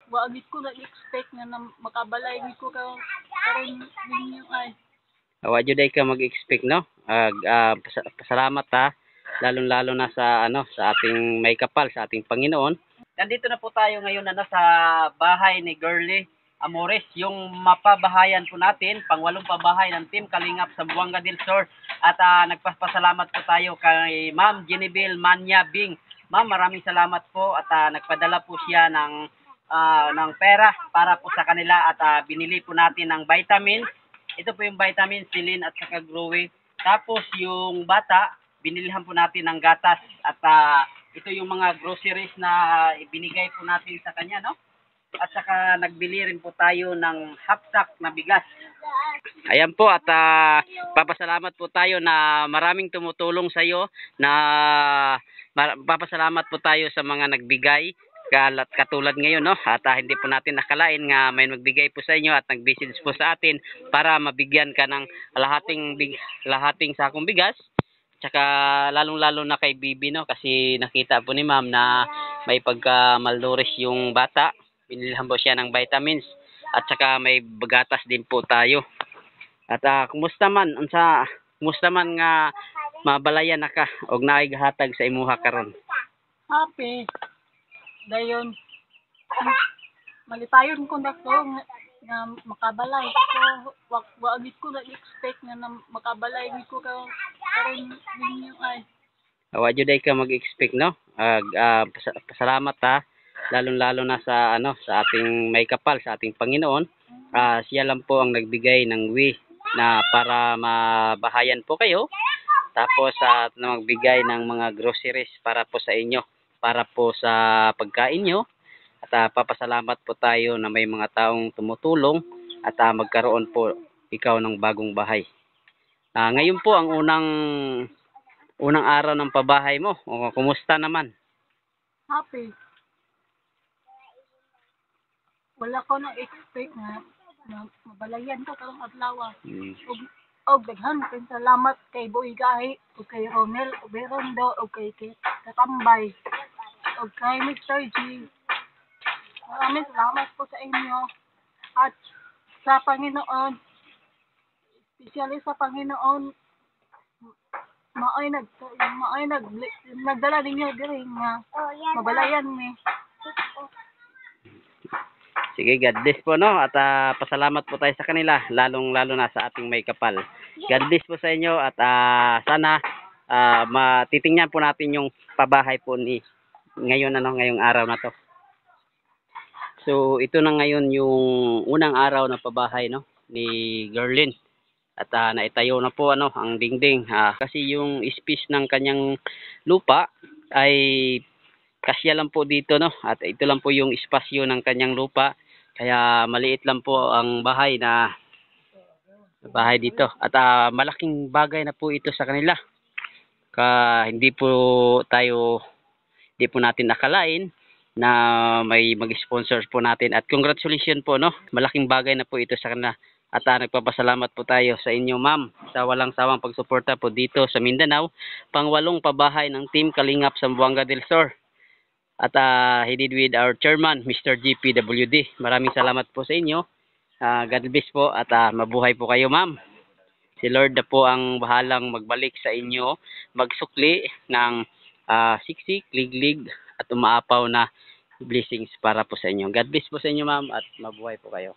Wagit ko nag-expect nga na makabalay ko karon ninyo ay. Wa jud ka mag-expect no. Pasalamat ha. Lalong-lalo na sa sa ating may kapal, sa ating Panginoon. Nandito na po tayo ngayon sa bahay ni Girly Amores, yung mapabahayan po natin, pangwalong pabahay ng Team Kalingap sa Buanga del Sur. At nagpapasalamat po tayo kay Ma'am Jenibel Manya Bing. Ma'am, maraming salamat po at nagpadala po siya ng pera para po sa kanila at binili po natin ng vitamins. Ito po yung vitamins, Silin at saka Growing. Tapos yung bata, binilihan po natin ng gatas at ito yung mga groceries na ibinigay po natin sa kanya, no? At saka nagbili rin po tayo ng half sack na bigas. Ayan po at papasalamat po tayo na maraming tumutulong sa iyo, na papasalamat po tayo sa mga nagbigay katulad ngayon, no? At hindi po natin nakalain nga may magbigay po sa inyo at nag-message po sa atin para mabigyan ka ng lahating sakong bigas. Tsaka lalong-lalo na kay Bibi, no? Kasi nakita po ni Ma'am na may pagka-malnourished yung bata. Binilhan po siya ng vitamins at saka may bagatas din po tayo. At kumusta man nga mabalayan na ka og naay gahatag sa imuha karon? Happy. Dayon malitayon ko na ko nga makabalay ko. Wagit ko nag-expect nga na makabalay ko karon ninyo ay. Wa jud ka mag-expect no. Pasalamat ha. Lalong-lalo na sa sa ating may kapal, sa ating Panginoon. Siya lang po ang nagbigay ng na para mabahayan po kayo. Tapos magbigay ng mga groceries para po sa inyo, para po sa pagkain nyo. At papasalamat po tayo na may mga taong tumutulong at magkaroon po ikaw ng bagong bahay. Ngayon po ang unang araw ng pabahay mo. Kumusta naman? Happy. Wala ko na expect na mabalayan ko karong adlaw. Og daghan kay salamat kay Boy Gahi, o kay Ronel Oberondo, o kay Katambay, o kay Mr. G. Maraming salamat po sa inyo at sa Panginoon, especially sa Panginoon, nagdala ninyo diri nga mabalayan mi. Sige, God bless po, no? At pasalamat po tayo sa kanila, lalong-lalo na sa ating may kapal. God bless po sa inyo at sana matitingnan po natin yung pabahay po ni ngayong araw na to. So, ito na ngayon yung unang araw na pabahay, no, ni Girlyn. At naitayo na po ang dingding. Kasi yung space ng kanyang lupa ay kasya lang po dito, no? At ito lang po yung espasyo ng kanyang lupa. Kaya maliit lang po ang bahay dito. At malaking bagay na po ito sa kanila. Hindi po natin nakalain na may mag-sponsor po natin. At congratulations po, no? Malaking bagay na po ito sa kanila. At nagpapasalamat po tayo sa inyo, ma'am, sa walang sawang pagsuporta po dito sa Mindanao. Pangwalong pabahay ng Team Kalingap sa Buanga del Sur. At headed with our chairman, Mr. GPWD. Maraming salamat po sa inyo. God bless po at mabuhay po kayo, ma'am. Si Lord na po ang bahalang magbalik sa inyo, magsukli ng siksik, liglig at umaapaw na blessings para po sa inyo. God bless po sa inyo, ma'am, at mabuhay po kayo.